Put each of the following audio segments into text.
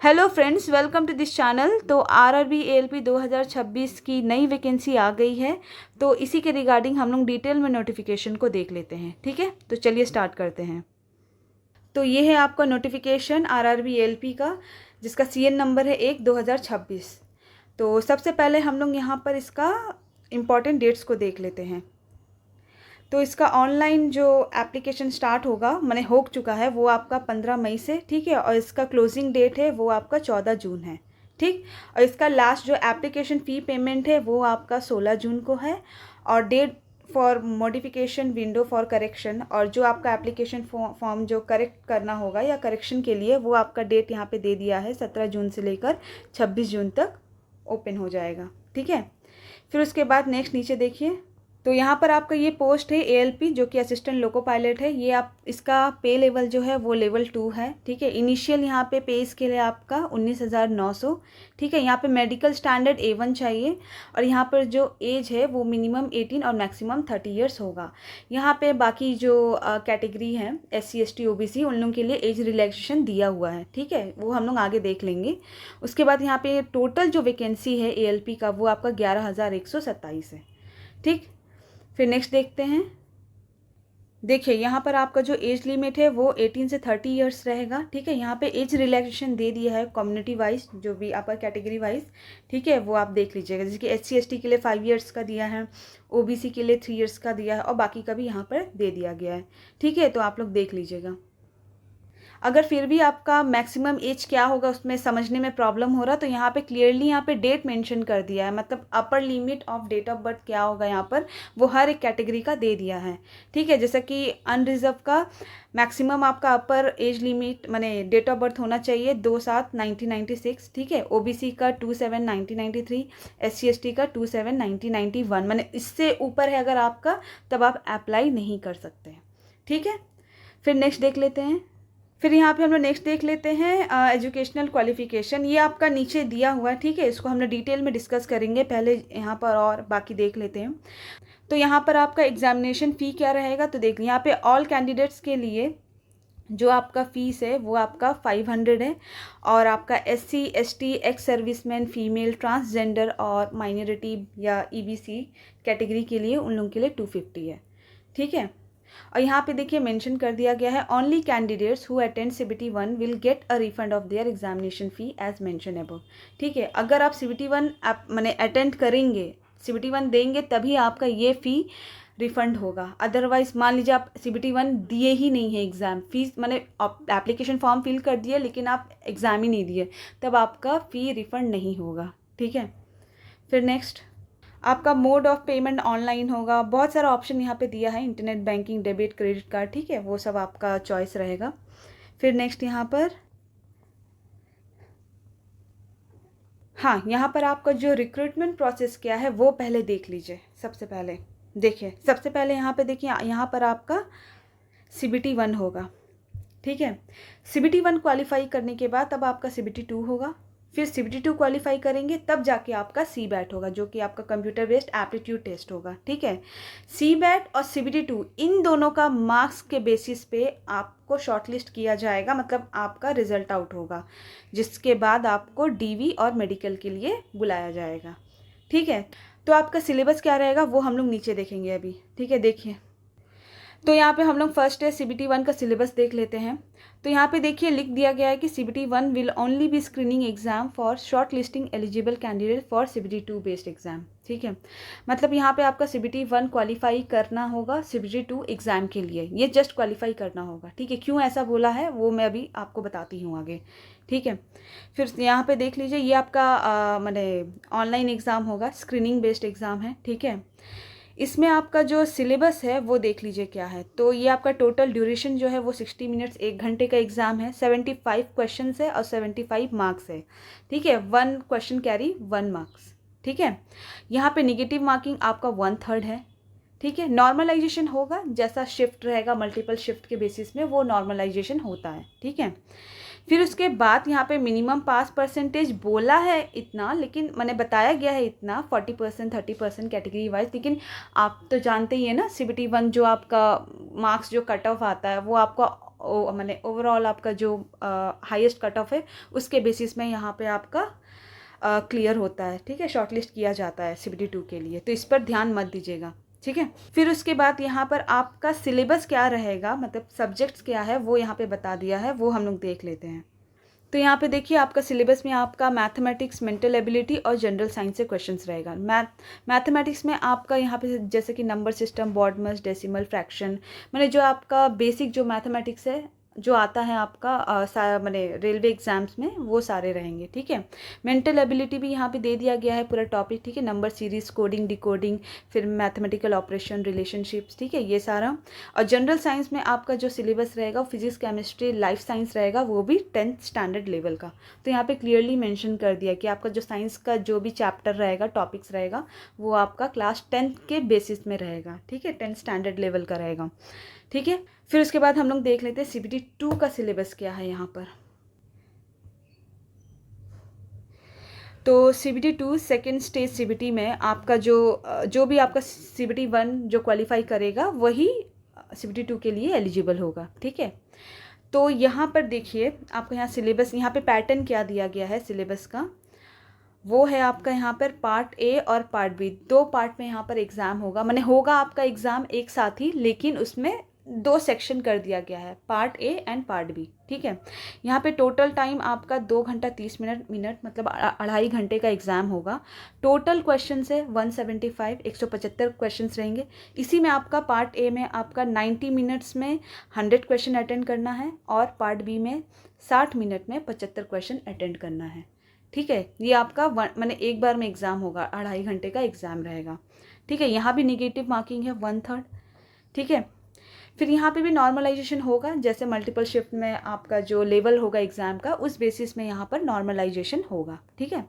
Hello friends, welcome to this channel. तो RRB ALP 2026 की नई वैकेंसी आ गई है। तो इसी के रिगार्डिंग हम लोग डिटेल में नोटिफिकेशन को देख लेते हैं। ठीक है, तो चलिए स्टार्ट करते हैं। तो ये है आपका नोटिफिकेशन आरआरबी एएलपी का, जिसका सीएन नंबर है 1/2026। तो सबसे पहले हम लोग यहाँ पर इसका इम्पॉर्टेंट डेट्स को देख लेते हैं। तो इसका ऑनलाइन जो एप्लीकेशन स्टार्ट होगा, मैंने हो चुका है, वो आपका 15 मई से, ठीक है। और इसका क्लोजिंग डेट है वो आपका 14 जून है, ठीक। और इसका लास्ट जो एप्लीकेशन फ़ी पेमेंट है वो आपका 16 जून को है। और date for modification window for correction, और जो आपका एप्लीकेशन फॉर्म जो करेक्ट करना होगा या करेक्शन के लिए, वो आपका डेट यहाँ पे दे दिया है 17 जून से लेकर 26 जून तक ओपन हो जाएगा, ठीक है। फिर उसके बाद नेक्स्ट नीचे देखिए, तो यहाँ पर आपका ये पोस्ट है एएलपी, जो कि असिस्टेंट लोको पायलट है। ये आप इसका पे लेवल जो है वो लेवल 2 है, ठीक है। इनिशियल यहाँ पे इसके लिए आपका 19,900, ठीक है। यहाँ पे मेडिकल स्टैंडर्ड A1 चाहिए। और यहाँ पर जो एज है वो मिनिमम 18 और मैक्सिमम 30 ईयर्स होगा। यहाँ पे बाकी जो कैटेगरी है SC ST OBC, उन लोगों के लिए एज रिलैक्सेशन दिया हुआ है, ठीक है। वो हम लोग आगे देख लेंगे। उसके बाद यहाँ पे टोटल जो वैकेंसी है एएलपी का, वो आपका 11,127 है, ठीक। फिर नेक्स्ट देखते हैं। देखिए यहाँ पर आपका जो एज लिमिट है वो 18 से 30 इयर्स रहेगा, ठीक है। यहाँ पे एज रिलैक्सेशन दे दिया है कम्युनिटी वाइज, जो भी आपका कैटेगरी वाइज, ठीक है, वो आप देख लीजिएगा। जैसे कि SC ST के लिए 5 इयर्स का दिया है, OBC के लिए 3 इयर्स का दिया है, और बाकी का भी यहाँ पर दे दिया गया है, ठीक है। तो आप लोग देख लीजिएगा। अगर फिर भी आपका मैक्सिमम एज क्या होगा उसमें समझने में प्रॉब्लम हो रहा, तो यहाँ पे क्लियरली यहाँ पे डेट मेंशन कर दिया है, मतलब upper limit of date of birth क्या होगा यहाँ पर, वो हर एक कैटेगरी का दे दिया है, ठीक है। जैसा कि अनरिजर्व का मैक्सिमम आपका अपर एज लिमिट माने डेट ऑफ बर्थ होना चाहिए 2/7/1996, ठीक है। OBC का 2/7/1993, SC ST का 2/7/1991, माने इससे ऊपर है अगर आपका, तब आप अप्लाई नहीं कर सकते हैं, ठीक है। फिर नेक्स्ट देख लेते हैं। फिर यहाँ पे हम लोग नेक्स्ट देख लेते हैं एजुकेशनल क्वालिफिकेशन। ये आपका नीचे दिया हुआ है, ठीक है। इसको हम लोग डिटेल में डिस्कस करेंगे, पहले यहाँ पर और बाकी देख लेते हैं। तो यहाँ पर आपका एग्जामिनेशन फ़ी क्या रहेगा, तो देख यहाँ पे ऑल कैंडिडेट्स के लिए जो आपका फ़ीस है वो आपका 500 है। और आपका SC ST ex serviceman, female, transgender और माइनॉरिटी या EBC कैटेगरी के लिए, उन लोगों के लिए 250 है, ठीक है। और यहाँ पे देखिए मेंशन कर दिया गया है, only candidates who attend CBT 1 will get a refund of their examination fee as mentioned above, ठीक है। अगर आप CBT 1 आप मैंने अटेंड करेंगे, CBT 1 देंगे, तभी आपका ये फ़ी रिफ़ंड होगा। अदरवाइज मान लीजिए आप CBT 1 दिए ही नहीं है, एग्ज़ाम फीस मैंने एप्लीकेशन फॉर्म फिल कर दिए लेकिन आप एग्ज़ाम ही नहीं दिए, तब आपका फ़ी रिफ़ंड नहीं होगा, ठीक है। फिर नेक्स्ट आपका मोड ऑफ पेमेंट ऑनलाइन होगा। बहुत सारा ऑप्शन यहाँ पे दिया है, internet banking, debit, credit card, ठीक है, वो सब आपका चॉइस रहेगा। फिर नेक्स्ट यहाँ पर, हाँ, यहाँ पर आपका जो रिक्रूटमेंट प्रोसेस क्या है वो पहले देख लीजिए। सबसे पहले देखिए, सबसे पहले यहाँ पे देखिए, यहाँ पर आपका CBT 1 होगा, ठीक है। CBT 1 क्वालिफाई करने के बाद तब आपका CBT 2 होगा। फिर CBT 2 क्वालिफाई करेंगे तब जाके आपका CBAT होगा, जो कि आपका कंप्यूटर बेस्ड एप्टीट्यूड टेस्ट होगा, ठीक है। CBAT और CBT 2 इन दोनों का मार्क्स के बेसिस पे आपको शॉर्टलिस्ट किया जाएगा, मतलब आपका रिजल्ट आउट होगा, जिसके बाद आपको DV और मेडिकल के लिए बुलाया जाएगा, ठीक है। तो आपका सिलेबस क्या रहेगा वो हम लोग नीचे देखेंगे अभी, ठीक है। देखिए, तो यहाँ पे हम लोग फर्स्ट है CBT 1 का सिलेबस देख लेते हैं। तो यहाँ पे देखिए लिख दिया गया है कि CBT 1 will only be screening exam for shortlisting eligible candidate for CBT 2 based exam, ठीक है। मतलब यहाँ पे आपका CBT 1 क्वालिफाई करना होगा CBT 2 एग्ज़ाम के लिए, ये जस्ट क्वालिफाई करना होगा, ठीक है। क्यों ऐसा बोला है वो मैं अभी आपको बताती हूँ आगे, ठीक है। फिर यहाँ पे देख लीजिए, ये आपका मैंने ऑनलाइन एग्ज़ाम होगा, स्क्रीनिंग बेस्ड एग्ज़ाम है, ठीक है। इसमें आपका जो सिलेबस है वो देख लीजिए क्या है। तो ये आपका टोटल ड्यूरेशन जो है वो 60 मिनट्स, 1 घंटे का एग्ज़ाम है। 75 क्वेश्चन है और 75 मार्क्स है, ठीक है। 1 क्वेश्चन कैरी 1 मार्क्स, ठीक है। यहाँ पे निगेटिव मार्किंग आपका 1/3 है, ठीक है। नॉर्मलाइजेशन होगा, जैसा शिफ्ट रहेगा मल्टीपल शिफ्ट के बेसिस में वो नॉर्मलाइजेशन होता है, ठीक है। फिर उसके बाद यहाँ पे मिनिमम पास परसेंटेज बोला है इतना, लेकिन मैंने बताया गया है इतना 40% 30% कैटेगरी वाइज, लेकिन आप तो जानते ही है ना CBT 1 जो आपका मार्क्स जो कट ऑफ आता है वो आपका मैंने ओवरऑल आपका जो हाईएस्ट कट ऑफ है उसके बेसिस में यहाँ पे आपका क्लियर होता है, ठीक है, शॉर्टलिस्ट किया जाता है CBT 2 के लिए, तो इस पर ध्यान मत दीजिएगा, ठीक है। फिर उसके बाद यहाँ पर आपका सिलेबस क्या रहेगा, मतलब सब्जेक्ट्स क्या है वो यहाँ पे बता दिया है, वो हम लोग देख लेते हैं। तो यहाँ पे देखिए आपका सिलेबस में आपका मैथमेटिक्स, मेंटल एबिलिटी और जनरल साइंस से क्वेश्चंस रहेगा। मैथमेटिक्स में आपका यहाँ पे जैसे कि number system, BODMAS, decimal, fraction, मैंने जो आपका बेसिक जो मैथमेटिक्स है जो आता है आपका मैंने रेलवे एग्जाम्स में, वो सारे रहेंगे, ठीक है। मेंटल एबिलिटी भी यहाँ पे दे दिया गया है पूरा टॉपिक, ठीक है, नंबर सीरीज, कोडिंग, डिकोडिंग, फिर मैथमेटिकल ऑपरेशन, रिलेशनशिप्स, ठीक है, ये सारा। और जनरल साइंस में आपका जो सिलेबस रहेगा वो फिजिक्स, केमिस्ट्री, लाइफ साइंस रहेगा, वो भी 10th स्टैंडर्ड लेवल का। तो यहाँ पे क्लियरली मेंशन कर दिया कि आपका जो साइंस का जो भी चैप्टर रहेगा, टॉपिक्स रहेगा, वो आपका क्लास 10th के बेसिस में रहेगा, ठीक है, 10th स्टैंडर्ड लेवल का रहेगा, ठीक है। फिर उसके बाद हम लोग देख लेते हैं CBT 2 का सिलेबस क्या है यहाँ पर। तो CBT 2 सेकेंड स्टेज CBT में आपका जो भी आपका CBT 1 जो क्वालिफाई करेगा वही CBT 2 के लिए एलिजिबल होगा, ठीक है। तो यहाँ पर देखिए आपको यहाँ सिलेबस, यहाँ पे पैटर्न क्या दिया गया है सिलेबस का, वो है आपका यहाँ पर पार्ट A और पार्ट B, 2 पार्ट में यहाँ पर एग्ज़ाम होगा, माने होगा आपका एग्ज़ाम एक साथ ही, लेकिन उसमें 2 सेक्शन कर दिया गया है, part A and part B, ठीक है। यहाँ पे टोटल टाइम आपका 2 घंटा 30 मिनट मतलब 2.5 घंटे का एग्ज़ाम होगा। टोटल क्वेश्चन है 175, 175 क्वेश्चन रहेंगे। इसी में आपका पार्ट A में आपका 90 मिनट्स में 100 क्वेश्चन अटेंड करना है, और पार्ट B में 60 मिनट में 75 क्वेश्चन अटेंड करना है, ठीक है। ये आपका मैंने एक बार में एग्ज़ाम होगा, 2.5 घंटे का एग्ज़ाम रहेगा, ठीक है। यहाँ भी नेगेटिव मार्किंग है 1/3, ठीक है। फिर यहाँ पे भी नॉर्मलाइजेशन होगा, जैसे मल्टीपल शिफ्ट में आपका जो लेवल होगा एग्ज़ाम का, उस बेसिस में यहाँ पर नॉर्मलाइजेशन होगा, ठीक है।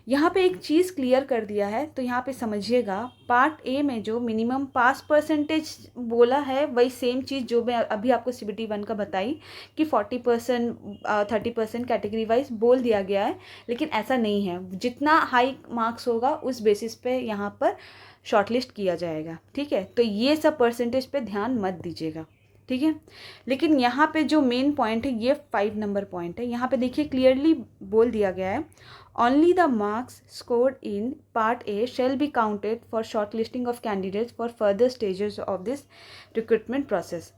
यहाँ पे एक चीज़ क्लियर कर दिया है, तो यहाँ पे समझिएगा, पार्ट A में जो मिनिमम पास परसेंटेज बोला है, वही सेम चीज़ जो मैं अभी आपको CBT 1 का बताई कि 40%, 30% कैटेगरी वाइज बोल दिया गया है, लेकिन ऐसा नहीं है। जितना हाई मार्क्स होगा उस बेसिस पे यहाँ पर शॉर्टलिस्ट किया जाएगा, ठीक है। तो ये सब परसेंटेज पे ध्यान मत दीजिएगा, ठीक है। लेकिन यहाँ पे जो मेन पॉइंट है, ये 5 नंबर पॉइंट है। यहाँ पे देखिए क्लियरली बोल दिया गया है, only the marks scored in part A shall be counted for shortlisting of candidates for further stages of this recruitment process।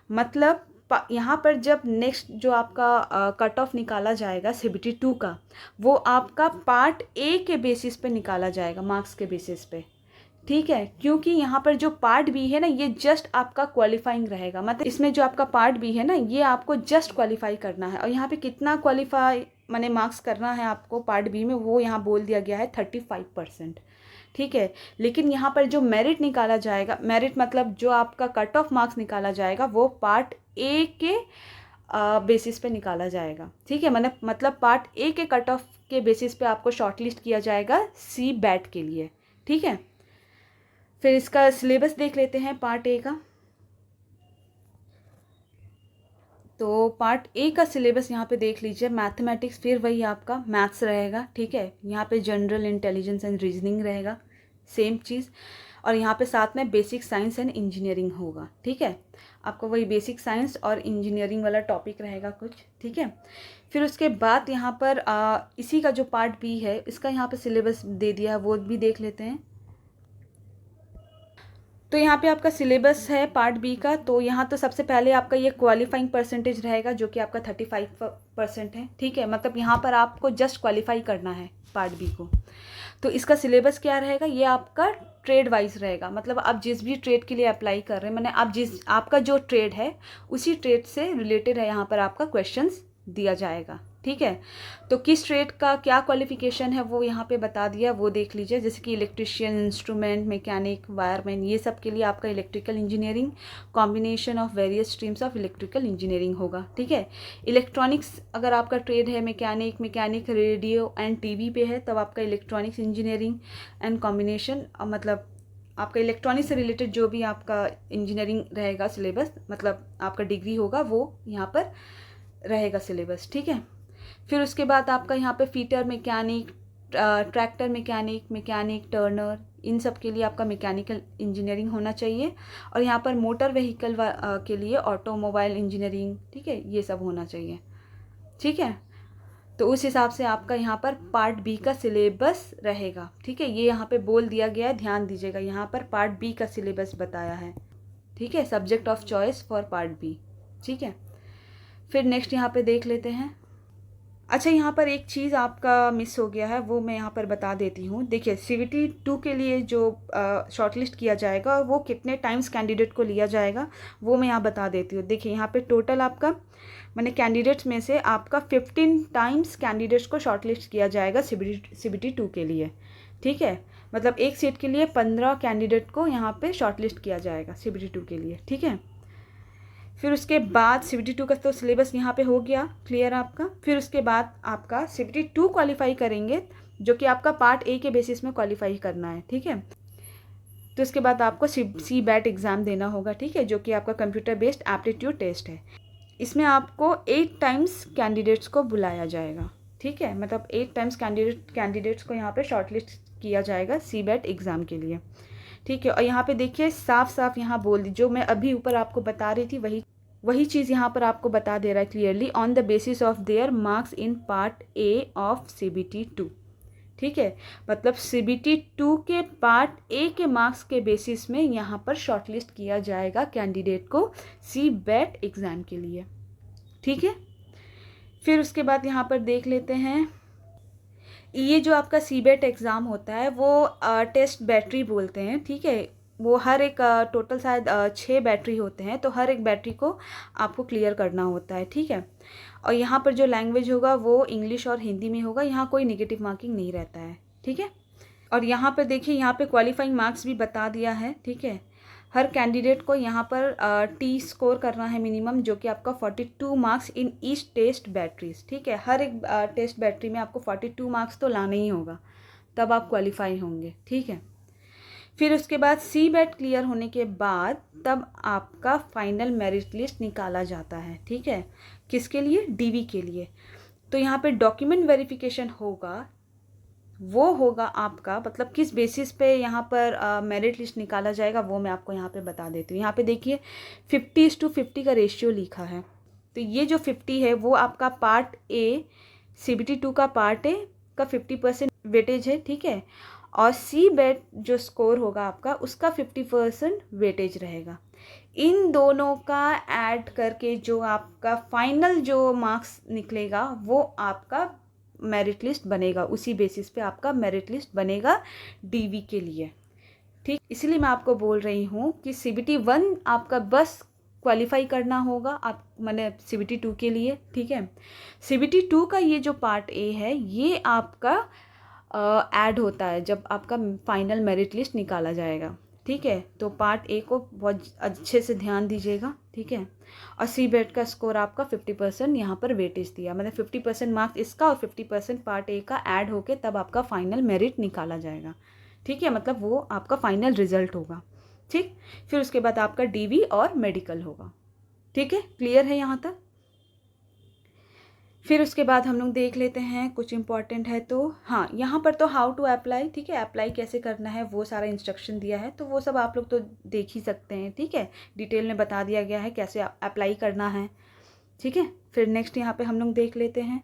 मतलब यहाँ पर जब नेक्स्ट जो आपका कट ऑफ निकाला जाएगा CBT 2 का, वो आपका पार्ट A के बेसिस पे निकाला जाएगा, मार्क्स के बेसिस पे, ठीक है। क्योंकि यहाँ पर जो पार्ट B है ना, ये जस्ट आपका क्वालिफाइंग रहेगा, मतलब इसमें जो आपका पार्ट B है ना, ये आपको जस्ट क्वालिफाई करना है। और यहाँ पे कितना क्वालिफाई माने मार्क्स करना है आपको पार्ट B में, वो यहाँ बोल दिया गया है 35%, ठीक है। लेकिन यहाँ पर जो मेरिट निकाला जाएगा, मेरिट मतलब जो आपका कट ऑफ मार्क्स निकाला जाएगा, वो पार्ट A के बेसिस पे निकाला जाएगा, ठीक है। मतलब पार्ट A के कट ऑफ के बेसिस पे आपको शॉर्टलिस्ट किया जाएगा CBAT के लिए, ठीक है। फिर इसका सिलेबस देख लेते हैं पार्ट A का। तो पार्ट A का सिलेबस यहाँ पे देख लीजिए, मैथमेटिक्स, फिर वही आपका मैथ्स रहेगा, ठीक है। यहाँ पे जनरल इंटेलिजेंस एंड रीजनिंग रहेगा, सेम चीज़। और यहाँ पे साथ में बेसिक साइंस एंड इंजीनियरिंग होगा, ठीक है। आपको वही बेसिक साइंस और इंजीनियरिंग वाला टॉपिक रहेगा कुछ, ठीक है। फिर उसके बाद यहाँ पर इसी का जो पार्ट B है, इसका यहाँ पे सिलेबस दे दिया है, वो भी देख लेते हैं। तो यहाँ पे आपका सिलेबस है पार्ट B का। तो यहाँ तो सबसे पहले आपका ये क्वालिफाइंग परसेंटेज रहेगा, जो कि आपका 35% है, ठीक है। मतलब यहाँ पर आपको जस्ट क्वालिफाई करना है पार्ट B को। तो इसका सिलेबस क्या रहेगा, ये आपका ट्रेड वाइज रहेगा, मतलब आप जिस भी ट्रेड के लिए अप्लाई कर रहे हैं, मैंने आप आपका जो ट्रेड है उसी ट्रेड से रिलेटेड है, यहाँ पर आपका क्वेश्चंस दिया जाएगा, ठीक है। तो किस ट्रेड का क्या क्वालिफिकेशन है वो यहाँ पे बता दिया, वो देख लीजिए। जैसे कि इलेक्ट्रिशियन, इंस्ट्रूमेंट, मैकेनिक, वायरमैन, ये सब के लिए आपका electrical engineering, combination of various streams of electrical engineering होगा, ठीक है। इलेक्ट्रॉनिक्स अगर आपका ट्रेड है, मैकेनिक रेडियो एंड TV पे है, तब आपका इलेक्ट्रॉनिक्स इंजीनियरिंग एंड कॉम्बिनेशन, मतलब आपका इलेक्ट्रॉनिक्स से रिलेटेड जो भी आपका इंजीनियरिंग रहेगा सिलेबस, मतलब आपका डिग्री होगा, वो यहाँ पर रहेगा सिलेबस, ठीक है। फिर उसके बाद आपका यहाँ पे fitter mechanic, tractor mechanic, turner, इन सब के लिए आपका मैकेनिकल इंजीनियरिंग होना चाहिए, और यहाँ पर मोटर व्हीकल के लिए ऑटोमोबाइल इंजीनियरिंग, ठीक है, ये सब होना चाहिए। ठीक है, तो उस हिसाब से आपका यहाँ पर पार्ट बी का सिलेबस रहेगा। ठीक है, ये यहाँ पे बोल दिया गया है, ध्यान दीजिएगा, यहाँ पर पार्ट बी का सिलेबस बताया है। ठीक है, subject of choice for part B. ठीक है, फिर नेक्स्ट यहाँ पे देख लेते हैं। अच्छा, यहाँ पर एक चीज़ आपका मिस हो गया है, वो मैं यहाँ पर बता देती हूँ। देखिए, CVT 2 के लिए जो शॉर्टलिस्ट किया जाएगा, वो कितने टाइम्स कैंडिडेट को लिया जाएगा वो मैं यहाँ बता देती हूँ। देखिए, यहाँ पे टोटल आपका मैंने कैंडिडेट्स में से आपका 15 टाइम्स कैंडिडेट्स को शॉर्टलिस्ट किया जाएगा CVT 2 के लिए। ठीक है, मतलब एक सीट के लिए 15 कैंडिडेट को यहाँ पे शॉर्टलिस्ट किया जाएगा CVT 2 के लिए। ठीक है, फिर उसके बाद CVT 2 का तो सिलेबस यहाँ पे हो गया क्लियर आपका। फिर उसके बाद आपका CVT 2 क्वालिफाई करेंगे, जो कि आपका पार्ट ए के बेसिस में क्वालिफाई करना है। ठीक है, तो उसके बाद आपको CBAT एग्ज़ाम देना होगा। ठीक है, जो कि आपका कंप्यूटर बेस्ड एप्टीट्यूड टेस्ट है। इसमें आपको 8 टाइम्स कैंडिडेट्स को बुलाया जाएगा। ठीक है, मतलब 8 टाइम्स कैंडिडेट्स को यहाँ पे शॉर्टलिस्ट किया जाएगा CBAT एग्ज़ाम के लिए। ठीक है, और यहाँ पे देखिए साफ साफ यहाँ बोल दी, जो मैं अभी ऊपर आपको बता रही थी वही चीज़ यहाँ पर आपको बता दे रहा है clearly, on the basis of their marks in part A of CBT 2। ठीक है, मतलब CBT 2 के पार्ट ए के मार्क्स के बेसिस में यहाँ पर शॉर्टलिस्ट किया जाएगा कैंडिडेट को CBAT एग्ज़ाम के लिए। ठीक है, फिर उसके बाद यहाँ पर देख लेते हैं, ये जो आपका CBAT एग्ज़ाम होता है वो टेस्ट बैटरी बोलते हैं। ठीक है, वो हर एक टोटल शायद 6 बैटरी होते हैं, तो हर एक बैटरी को आपको क्लियर करना होता है। ठीक है, और यहाँ पर जो लैंग्वेज होगा वो इंग्लिश और हिंदी में होगा, यहाँ कोई नेगेटिव मार्किंग नहीं रहता है। ठीक है, और यहाँ पर देखिए, यहाँ पे क्वालिफाइंग मार्क्स भी बता दिया है। ठीक है, हर कैंडिडेट को यहाँ पर T स्कोर करना है मिनिमम, जो कि आपका 42 marks in each test batteries. ठीक है, हर एक टेस्ट बैटरी में आपको 42 मार्क्स तो लाना ही होगा, तब आप क्वालिफाई होंगे। ठीक है, फिर उसके बाद CBAT क्लियर होने के बाद तब आपका फाइनल मेरिट लिस्ट निकाला जाता है। ठीक है, किसके लिए? DV के लिए। तो यहाँ पे डॉक्यूमेंट वेरिफिकेशन होगा, वो होगा आपका, मतलब किस बेसिस पे यहाँ पर मेरिट लिस्ट निकाला जाएगा वो मैं आपको यहाँ पे बता देती हूँ। यहाँ पे देखिए 50:50 का रेशियो लिखा है, तो ये जो 50 है वो आपका पार्ट ए CBT 2 का पार्ट ए का 50% वेटेज है। ठीक है, और CBAT जो स्कोर होगा आपका उसका 50% वेटेज रहेगा। इन दोनों का ऐड करके जो आपका फाइनल जो मार्क्स निकलेगा वो आपका मेरिट लिस्ट बनेगा, उसी बेसिस पे आपका मेरिट लिस्ट बनेगा DV के लिए। ठीक, इसलिए मैं आपको बोल रही हूँ कि CBT 1 आपका बस क्वालिफाई करना होगा, आप मैंने CBT 2 के लिए। ठीक है, CBT 2 का ये जो पार्ट ए है ये आपका ऐड होता है जब आपका फाइनल मेरिट लिस्ट निकाला जाएगा। ठीक है, तो पार्ट ए को बहुत अच्छे से ध्यान दीजिएगा। ठीक है, और CBAT का स्कोर आपका 50% यहाँ पर वेटेज दिया, मतलब 50% मार्क्स इसका और 50% पार्ट ए का ऐड होके तब आपका फाइनल मेरिट निकाला जाएगा। ठीक है, मतलब वो आपका फाइनल रिजल्ट होगा। ठीक, फिर उसके बाद आपका DV और मेडिकल होगा। ठीक है, क्लियर है यहाँ तक? फिर उसके बाद हम लोग देख लेते हैं कुछ इंपॉर्टेंट है तो, हाँ, यहाँ पर तो हाउ टू अप्लाई। ठीक है, अप्लाई कैसे करना है वो सारा इंस्ट्रक्शन दिया है, तो वो सब आप लोग तो देख ही सकते हैं। ठीक है, डिटेल में बता दिया गया है कैसे अप्लाई करना है। ठीक है, फिर नेक्स्ट यहाँ पे हम लोग देख लेते हैं।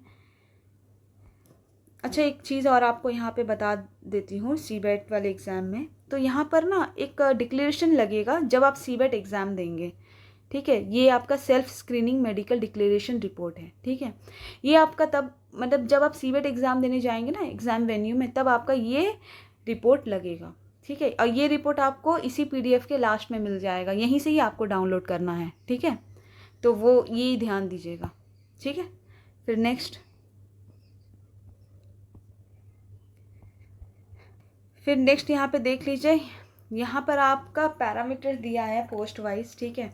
अच्छा, एक चीज़ और आपको यहाँ पे बता देती हूँ CBAT वाले एग्ज़ाम में, तो यहाँ पर ना एक डिक्लेरेशन लगेगा जब आप CBAT एग्ज़ाम देंगे। ठीक है, ये आपका self screening medical declaration report है। ठीक है, ये आपका तब, मतलब जब आप CBAT एग्ज़ाम देने जाएंगे ना एग्ज़ाम वेन्यू में, तब आपका ये रिपोर्ट लगेगा। ठीक है, और ये रिपोर्ट आपको इसी PDF के लास्ट में मिल जाएगा, यहीं से ही आपको डाउनलोड करना है। ठीक है, तो वो ये ध्यान दीजिएगा। ठीक है, फिर नेक्स्ट यहाँ पे देख लीजिए, यहाँ पर आपका पैरामीटर दिया है पोस्ट वाइज। ठीक है,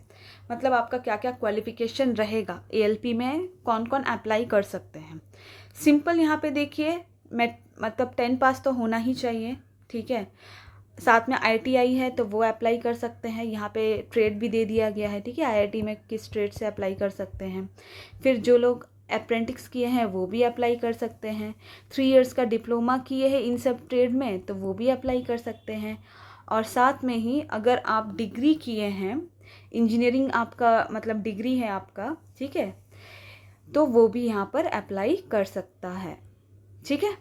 मतलब आपका क्या क्या क्वालिफ़िकेशन रहेगा, ALP में कौन कौन अप्लाई कर सकते हैं। सिंपल यहाँ पे देखिए, मतलब 10 पास तो होना ही चाहिए। ठीक है, साथ में ITI है तो वो अप्लाई कर सकते हैं, यहाँ पे ट्रेड भी दे दिया गया है। ठीक है, IIT में किस ट्रेड से अप्लाई कर सकते हैं। फिर जो लोग अप्रेंटिस किए हैं वो भी अप्लाई कर सकते हैं, 3 इयर्स का डिप्लोमा किए हैं इन सब ट्रेड में तो वो भी अप्लाई कर सकते हैं, और साथ में ही अगर आप डिग्री किए हैं, इंजीनियरिंग आपका मतलब डिग्री है आपका, ठीक है, तो वो भी यहाँ पर अप्लाई कर सकता है, ठीक है।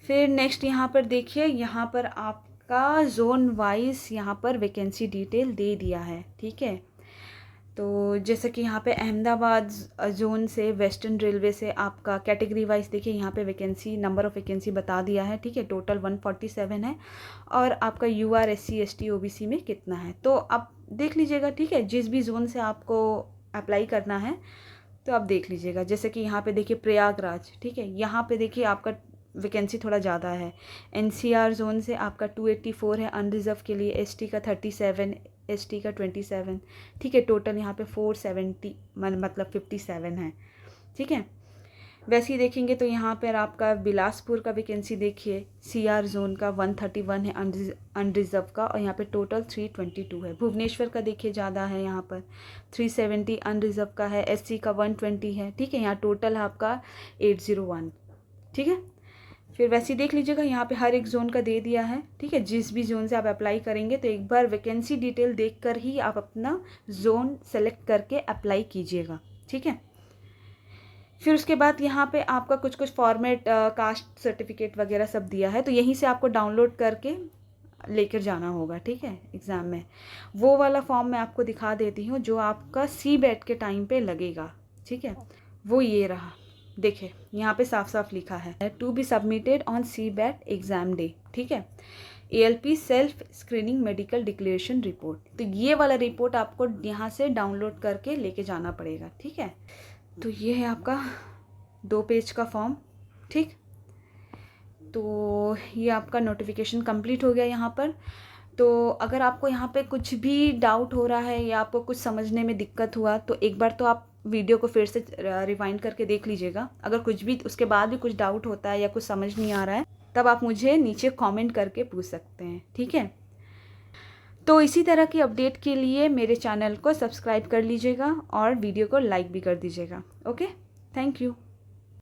फिर नेक्स्ट यहाँ पर देखिए, यहाँ पर आपका जोन वाइज यहाँ पर वैकेंसी डिटेल दे दिया है, ठीक है। तो जैसे कि यहाँ पे अहमदाबाद जोन से, वेस्टर्न रेलवे से आपका कैटेगरी वाइज देखिए यहाँ पे वैकेंसी, नंबर ऑफ़ वैकेंसी बता दिया है, ठीक है। टोटल 147 है, और आपका UR SC ST OBC में कितना है तो आप देख लीजिएगा, ठीक है। जिस भी जोन से आपको अप्लाई करना है तो आप देख लीजिएगा। जैसे कि यहाँ पे देखिए प्रयागराज, ठीक है, यहाँ पे देखिए आपका वैकेंसी थोड़ा ज़्यादा है। NCR जोन से आपका 284 है अनरिजर्व के लिए, ST का 37, ST का 27, ठीक है। टोटल यहाँ पे 470 मतलब 57 है, ठीक है। वैसे ही देखेंगे तो यहाँ पर आपका बिलासपुर का वैकेंसी देखिए, CR जोन का 131 है अनरिजर्व का, और यहाँ पे टोटल 322 है। भुवनेश्वर का देखिए ज़्यादा है, यहाँ पर 370 अनरिजर्व का है, SC का 120 है, ठीक है। यहाँ टोटल है आपका 801, ठीक है। फिर वैसे ही देख लीजिएगा, यहाँ पे हर एक जोन का दे दिया है, ठीक है। जिस भी जोन से आप अप्लाई करेंगे तो एक बार वैकेंसी डिटेल देखकर ही आप अपना जोन सेलेक्ट करके अप्लाई कीजिएगा, ठीक है। फिर उसके बाद यहाँ पे आपका कुछ फॉर्मेट, कास्ट सर्टिफिकेट वगैरह सब दिया है, तो यहीं से आपको डाउनलोड करके लेकर जाना होगा, ठीक है। एग्ज़ाम में वो वाला फॉर्म मैं आपको दिखा देती हूँ जो आपका CBAT के टाइम पे लगेगा, ठीक है। वो ये रहा, देखिए यहाँ पे साफ साफ लिखा है to be submitted on CBAT exam day, ठीक है। ALP self screening medical declaration report, तो ये वाला रिपोर्ट आपको यहाँ से डाउनलोड करके लेके जाना पड़ेगा, ठीक है। तो ये है आपका 2 पेज का फॉर्म, ठीक। तो ये आपका नोटिफिकेशन कंप्लीट हो गया यहाँ पर। तो अगर आपको यहाँ पे कुछ भी डाउट हो रहा है या आपको कुछ समझने में दिक्कत हुआ तो एक बार तो आप वीडियो को फिर से रिवाइंड करके देख लीजिएगा। अगर कुछ भी उसके बाद भी कुछ डाउट होता है या कुछ समझ नहीं आ रहा है तब आप मुझे नीचे कमेंट करके पूछ सकते हैं, ठीक है। तो इसी तरह की अपडेट के लिए मेरे चैनल को सब्सक्राइब कर लीजिएगा और वीडियो को लाइक भी कर दीजिएगा। Okay, thank you.